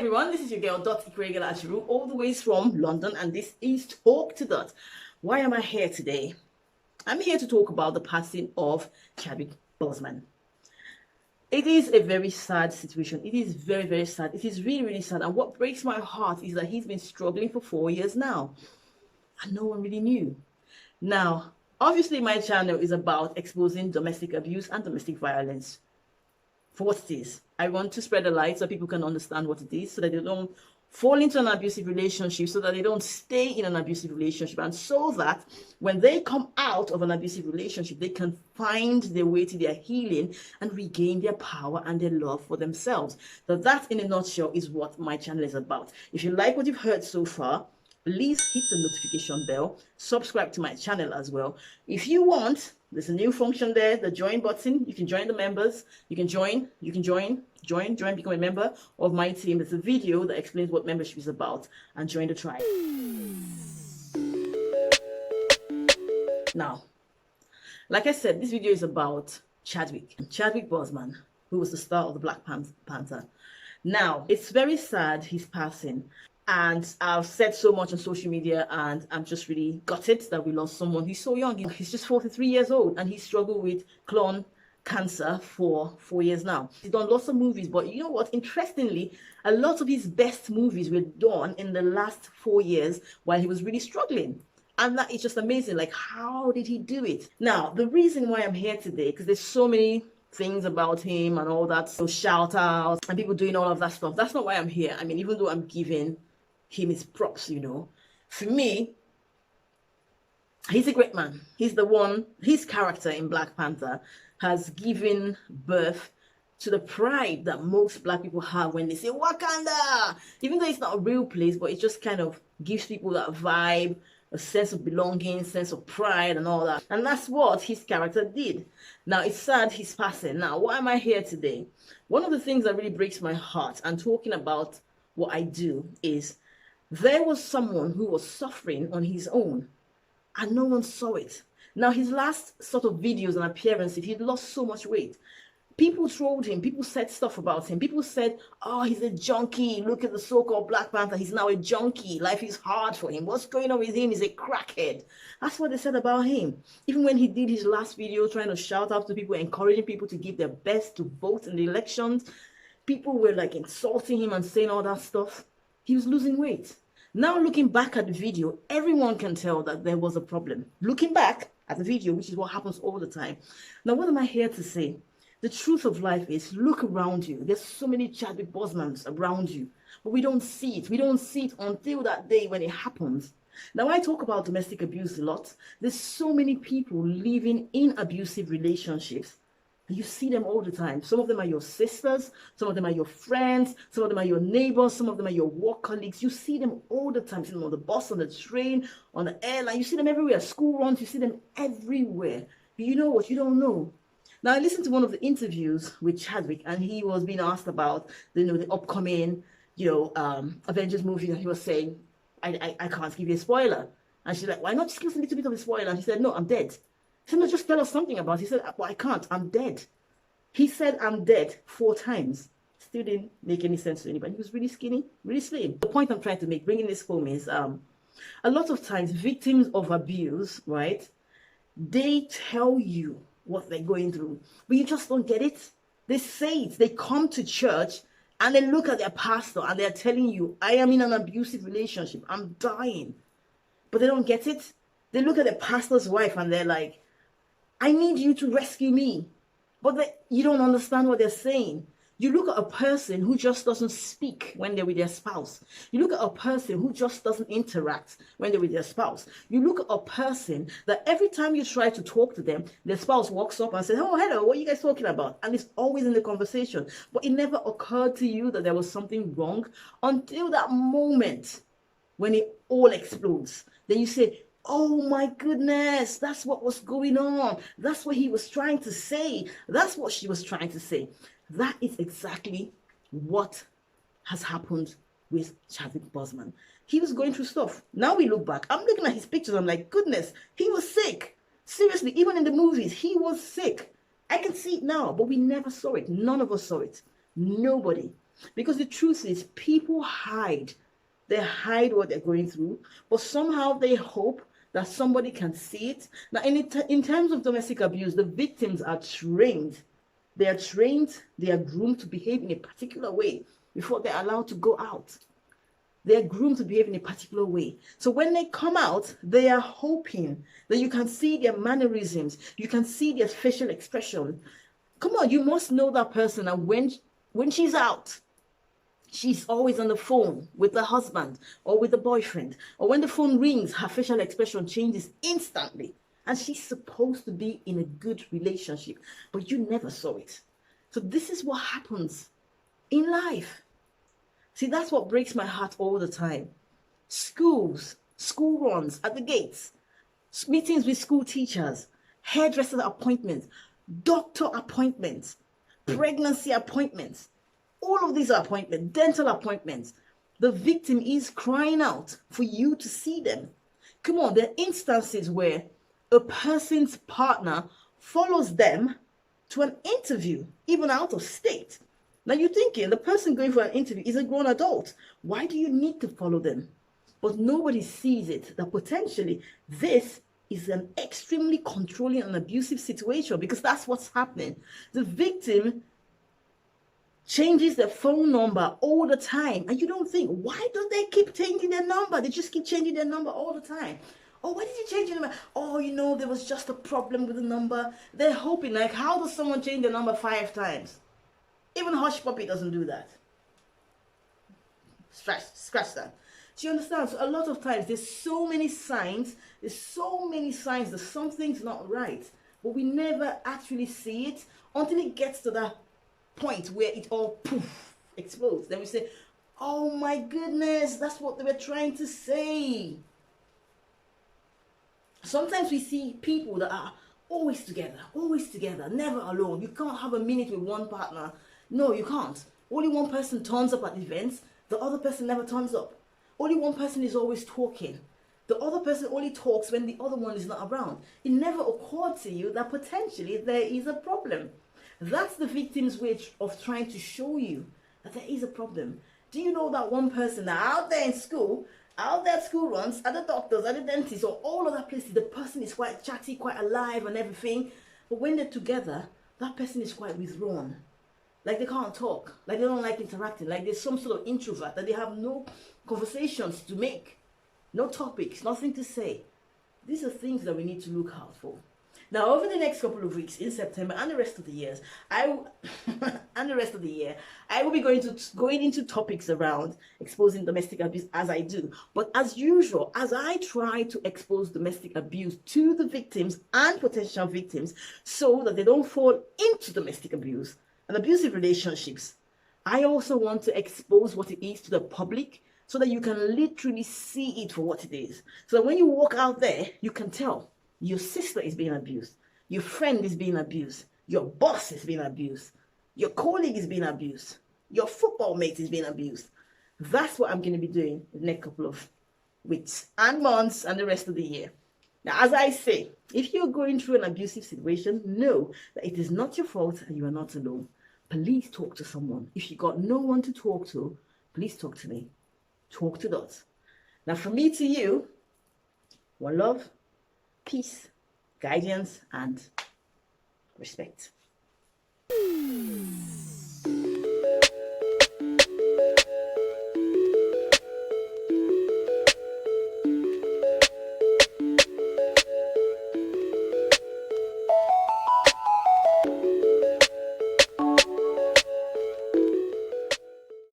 everyone, this is your girl IkwerreGirl Acheru, all the way from London, and this is TALK2DOT. Why am I here today? I'm here to talk about the passing of Chadwick Boseman. It is a very sad situation. It is very, very sad. It is really, really sad. And what breaks my heart is that he's been struggling for 4 years now, and no one really knew. Now, obviously, my channel is about exposing domestic abuse and domestic violence for what it is. I want to spread the light so people can understand what it is, so that they don't fall into an abusive relationship, so that they don't stay in an abusive relationship, and so that when they come out of an abusive relationship, they can find their way to their healing and regain their power and their love for themselves. So that, in a nutshell, is what my channel is about. If you like what you've heard so far, please hit the notification bell, subscribe to my channel as well. If you want, there's a new function there, the join button. You can join the members. You can join, become a member of my team. There's a video that explains what membership is about, and join the tribe. Now, like I said, this video is about Chadwick Boseman, who was the star of the Black Panther. Now, it's very sad he's passing. And I've said so much on social media, and I'm just really gutted that we lost someone. He's so young. He's just 43 years old, and he struggled with colon cancer for 4 years now. He's done lots of movies, but you know what? Interestingly, a lot of his best movies were done in the last 4 years while he was really struggling. And that is just amazing. Like, how did he do it? Now, the reason why I'm here today, because there's so many things about him and all that, so shout outs and people doing all of that stuff. That's not why I'm here. I mean, even though I'm giving him his props, you know, for me, he's a great man. He's the one, his character in Black Panther has given birth to the pride that most Black people have when they say Wakanda, even though it's not a real place, but it just kind of gives people that vibe, a sense of belonging, sense of pride and all that. And that's what his character did. Now, it's sad he's passing. Now, why am I here today? One of the things that really breaks my heart, and talking about what I do, is there was someone who was suffering on his own, and no one saw it. Now, his last sort of videos and appearances, he'd lost so much weight. People trolled him. People said stuff about him. People said, oh, he's a junkie. Look at the so-called Black Panther. He's now a junkie. Life is hard for him. What's going on with him? He's a crackhead. That's what they said about him. Even when he did his last video trying to shout out to people, encouraging people to give their best to vote in the elections, people were like insulting him and saying all that stuff. He was losing weight. Now, looking back at the video, everyone can tell that there was a problem. Looking back at the video, which is what happens all the time. Now, what am I here to say? The truth of life is, look around you. There's so many Chadwick Bosemans around you, but we don't see it. We don't see it until that day when it happens. Now, I talk about domestic abuse a lot. There's so many people living in abusive relationships. You see them all the time. Some of them are your sisters, some of them are your friends, some of them are your neighbors, some of them are your work colleagues. You see them all the time. You see them on the bus, on the train, on the airline. You see them everywhere. School runs, you see them everywhere. You know what? You don't know. Now, I listened to one of the interviews with Chadwick, and he was being asked about the upcoming Avengers movie, and he was saying, I can't give you a spoiler. And she's like, why not just give us a little bit of a spoiler? And he said, no, I'm dead. He said, no, just tell us something about it. He said, well, I can't. I'm dead. He said, I'm dead 4 times. Still didn't make any sense to anybody. He was really skinny, really slim. The point I'm trying to make, bringing this home, is a lot of times victims of abuse, right, they tell you what they're going through, but you just don't get it. They say it. They come to church and they look at their pastor and they're telling you, I am in an abusive relationship. I'm dying. But they don't get it. They look at their pastor's wife and they're like, I need you to rescue me. But you don't understand what they're saying. You look at a person who just doesn't speak when they're with their spouse. You look at a person who just doesn't interact when they're with their spouse. You look at a person that every time you try to talk to them, their spouse walks up and says, oh, hello, what are you guys talking about? And it's always in the conversation. But it never occurred to you that there was something wrong until that moment when it all explodes. Then you say, oh my goodness, that's what was going on. That's what he was trying to say. That's what she was trying to say. That is exactly what has happened with Chadwick Boseman. He was going through stuff. Now we look back. I'm looking at his pictures. I'm like, goodness, he was sick. Seriously, even in the movies, he was sick. I can see it now, but we never saw it. None of us saw it. Nobody. Because the truth is, people hide. They hide what they're going through, but somehow they hope that somebody can see it. Now, in terms of domestic abuse, the victims are trained. They are trained, they are groomed to behave in a particular way before they're allowed to go out. They're groomed to behave in a particular way. So when they come out, they are hoping that you can see their mannerisms, you can see their facial expression. Come on, you must know that person, and when she's out, she's always on the phone with the husband or with the boyfriend. Or when the phone rings, her facial expression changes instantly. And she's supposed to be in a good relationship, but you never saw it. So this is what happens in life. See, that's what breaks my heart all the time. Schools, school runs at the gates, meetings with school teachers, hairdresser appointments, doctor appointments, pregnancy appointments. All of these are appointments, dental appointments. The victim is crying out for you to see them. Come on, there are instances where a person's partner follows them to an interview, even out of state. Now you're thinking, the person going for an interview is a grown adult. Why do you need to follow them? But nobody sees it, that potentially this is an extremely controlling and abusive situation, because that's what's happening. The victim changes their phone number all the time, and you don't think, why don't they keep changing their number? They just keep changing their number all the time. Oh, why did you change your number? Oh, you know, there was just a problem with the number. They're hoping, like, how does someone change their number 5 times? Even Hush Puppy doesn't do that. Scratch that. Do you understand? So a lot of times there's so many signs that something's not right, but we never actually see it until it gets to that point where it all poof explodes. Then we say, oh my goodness, that's what they were trying to say. Sometimes we see people that are always together, never alone. You can't have a minute with one partner. No, you can't. Only one person turns up at events, the other person never turns up. Only one person is always talking. The other person only talks when the other one is not around. It never occurred to you that potentially there is a problem. That's the victim's way of trying to show you that there is a problem. Do you know that one person that out there in school, out there at school runs, at the doctors, at the dentist, or all other places, the person is quite chatty, quite alive and everything. But when they're together, that person is quite withdrawn. Like they can't talk, like they don't like interacting, like there's some sort of introvert, that they have no conversations to make, no topics, nothing to say. These are things that we need to look out for. Now, over the next couple of weeks in September and the rest of the year, I will be going into topics around exposing domestic abuse, as I do. But as usual, as I try to expose domestic abuse to the victims and potential victims so that they don't fall into domestic abuse and abusive relationships, I also want to expose what it is to the public so that you can literally see it for what it is. So that when you walk out there, you can tell your sister is being abused, your friend is being abused, your boss is being abused, your colleague is being abused, your football mate is being abused. That's what I'm going to be doing the next couple of weeks and months and the rest of the year. Now, as I say, if you're going through an abusive situation, know that it is not your fault and you are not alone. Please talk to someone. If you got no one to talk to, please talk to me. TALK2DOT. Now, from me to you, one love, peace, guidance, and respect.